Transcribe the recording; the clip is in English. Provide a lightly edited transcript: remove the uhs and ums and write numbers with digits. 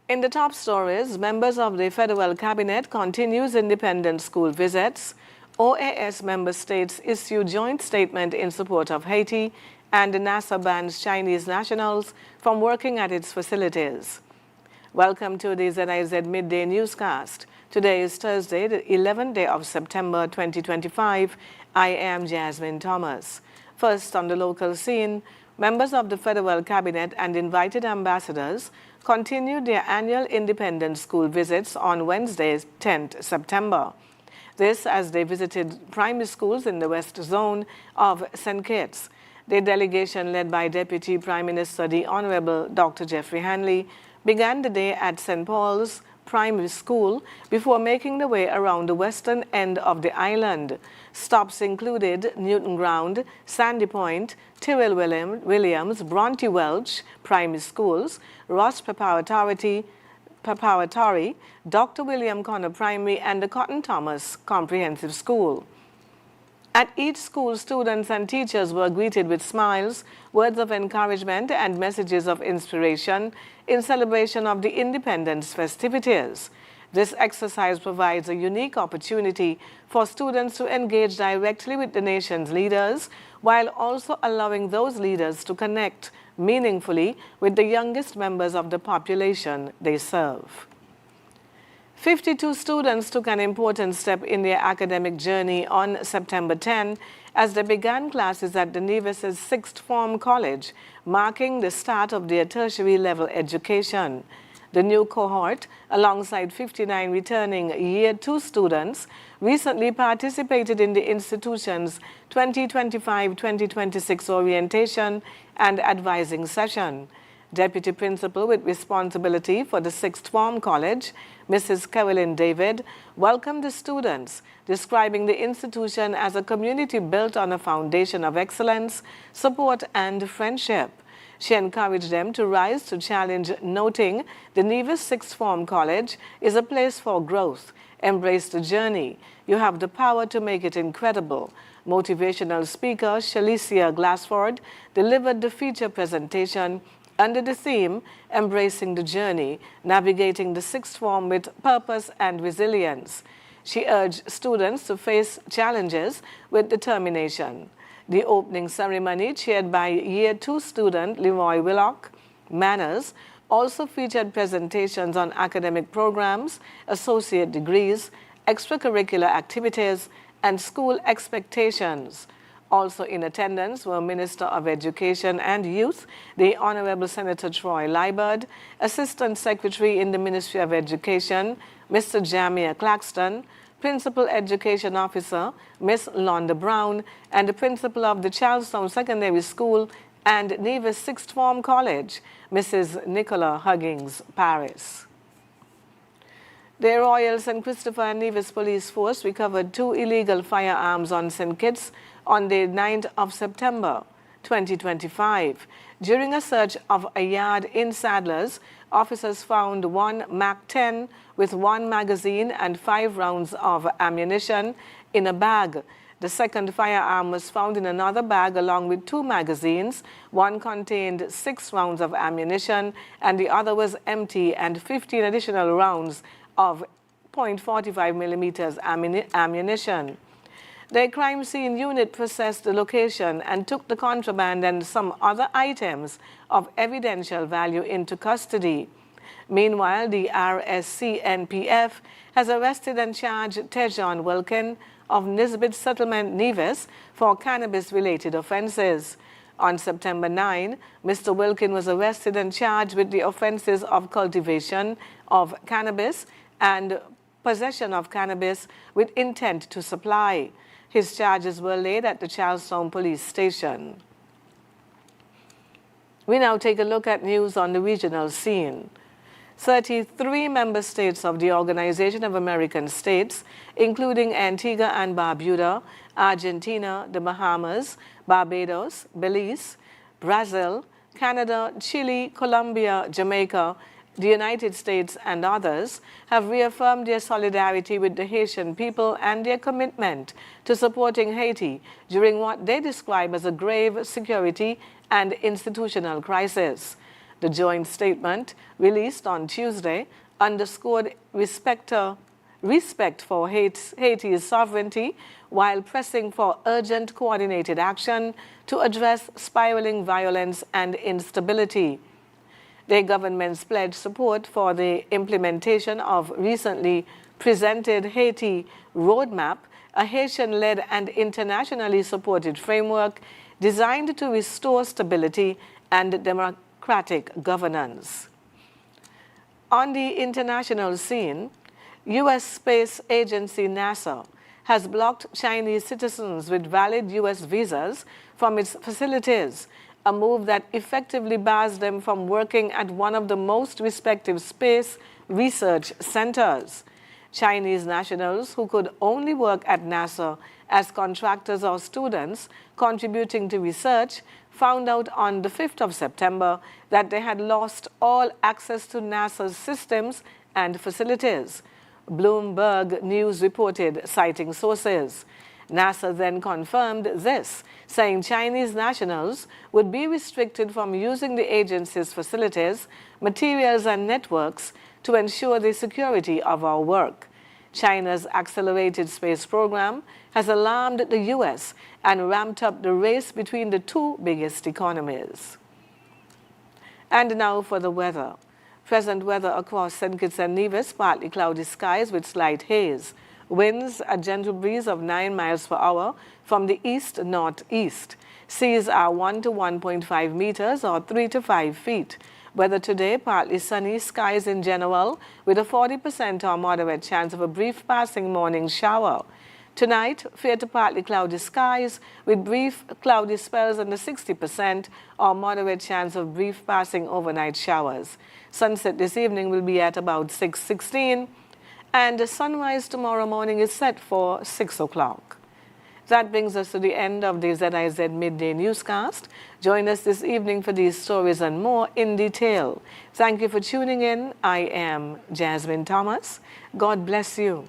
In the top stories, members of the federal cabinet continues independent school visits. OAS member states issue joint statement in support of Haiti, and NASA bans Chinese nationals from working at its facilities. Welcome to the ZIZ Midday newscast. Today is Thursday, the 11th day of September 2025. I am Jasmine Thomas. First on the local scene, members of the federal cabinet and invited ambassadors continued their annual independent school visits on Wednesday, 10th September. This as they visited primary schools in the West Zone of St. Kitts. The delegation led by Deputy Prime Minister the Honorable Dr. Jeffrey Hanley began the day at St. Paul's Primary School before making the way around the western end of the island. Stops included Newton Ground, Sandy Point, Tyrrell Williams, Bronte Welch Primary Schools, Ross Preparatory, Dr. William Connor Primary, and the Cotton Thomas Comprehensive School. At each school, students and teachers were greeted with smiles, words of encouragement, and messages of inspiration in celebration of the independence festivities. This exercise provides a unique opportunity for students to engage directly with the nation's leaders, while also allowing those leaders to connect meaningfully with the youngest members of the population they serve. 52 students took an important step in their academic journey on September 10 as they began classes at the Nevis' Sixth Form College, marking the start of their tertiary level education. The new cohort, alongside 59 returning Year 2 students, recently participated in the institution's 2025-2026 orientation and advising session. Deputy Principal with responsibility for the Sixth Form College, Mrs. Carolyn David, welcomed the students, describing the institution as a community built on a foundation of excellence, support, and friendship. She encouraged them to rise to challenge, noting the Nevis Sixth Form College is a place for growth. Embrace the journey. You have the power to make it incredible. Motivational speaker Shalicia Glassford delivered the feature presentation under the theme, Embracing the Journey, Navigating the Sixth Form with Purpose and Resilience. She urged students to face challenges with determination. The opening ceremony, chaired by Year 2 student Leroy Willock, Manners, also featured presentations on academic programs, associate degrees, extracurricular activities, and school expectations. Also in attendance were Minister of Education and Youth, the Honorable Senator Troy Liburd, Assistant Secretary in the Ministry of Education, Mr. Jamia Claxton, Principal Education Officer, Ms. Londa Brown, and the Principal of the Charlestown Secondary School and Nevis Sixth Form College, Mrs. Nicola Huggins Paris. The Royal St. Christopher and Nevis Police Force recovered 2 illegal firearms on St. Kitts on the 9th of September 2025. During a search of a yard in Sadler's, officers found 1 MAC-10 with 1 magazine and 5 rounds of ammunition in a bag. The second firearm was found in another bag along with 2 magazines. One contained 6 rounds of ammunition and the other was empty, and 15 additional rounds of .45 millimeters ammunition. The crime scene unit processed the location and took the contraband and some other items of evidential value into custody. Meanwhile, the RSCNPF has arrested and charged Tejon Wilkin of Nisbet Settlement, Nevis, for cannabis-related offenses. On September 9, Mr. Wilkin was arrested and charged with the offenses of cultivation of cannabis and possession of cannabis with intent to supply. His charges were laid at the Charlestown Police Station. We now take a look at news on the regional scene. 33 member states of the Organization of American States, including Antigua and Barbuda, Argentina, the Bahamas, Barbados, Belize, Brazil, Canada, Chile, Colombia, Jamaica, the United States, and others have reaffirmed their solidarity with the Haitian people and their commitment to supporting Haiti during what they describe as a grave security and institutional crisis. The joint statement, released on Tuesday, underscored respect for Haiti's sovereignty while pressing for urgent coordinated action to address spiraling violence and instability. The government's pledged support for the implementation of recently presented Haiti Roadmap, a Haitian-led and internationally supported framework designed to restore stability and democratic governance. On the international scene, U.S. Space Agency NASA has blocked Chinese citizens with valid U.S. visas from its facilities, a move that effectively bars them from working at one of the most respected space research centers. Chinese nationals who could only work at NASA as contractors or students contributing to research found out on the 5th of September that they had lost all access to NASA's systems and facilities. Bloomberg News reported, citing sources. NASA then confirmed this, saying Chinese nationals would be restricted from using the agency's facilities, materials, and networks to ensure the security of our work. China's accelerated space program has alarmed the U.S. and ramped up the race between the two biggest economies. And now for the weather. Present weather across St. Kitts and Nevis, partly cloudy skies with slight haze. Winds a gentle breeze of 9 miles per hour from the east-northeast. Seas are 1 to 1.5 meters or 3 to 5 feet. Weather today, partly sunny skies in general, with a 40% or moderate chance of a brief passing morning shower. Tonight, fair to partly cloudy skies with brief cloudy spells and a 60% or moderate chance of brief passing overnight showers. Sunset this evening will be at about 6:16, and the sunrise tomorrow morning is set for 6 o'clock. That brings us to the end of the ZIZ Midday Newscast. Join us this evening for these stories and more in detail. Thank you for tuning in. I am Jasmine Thomas. God bless you.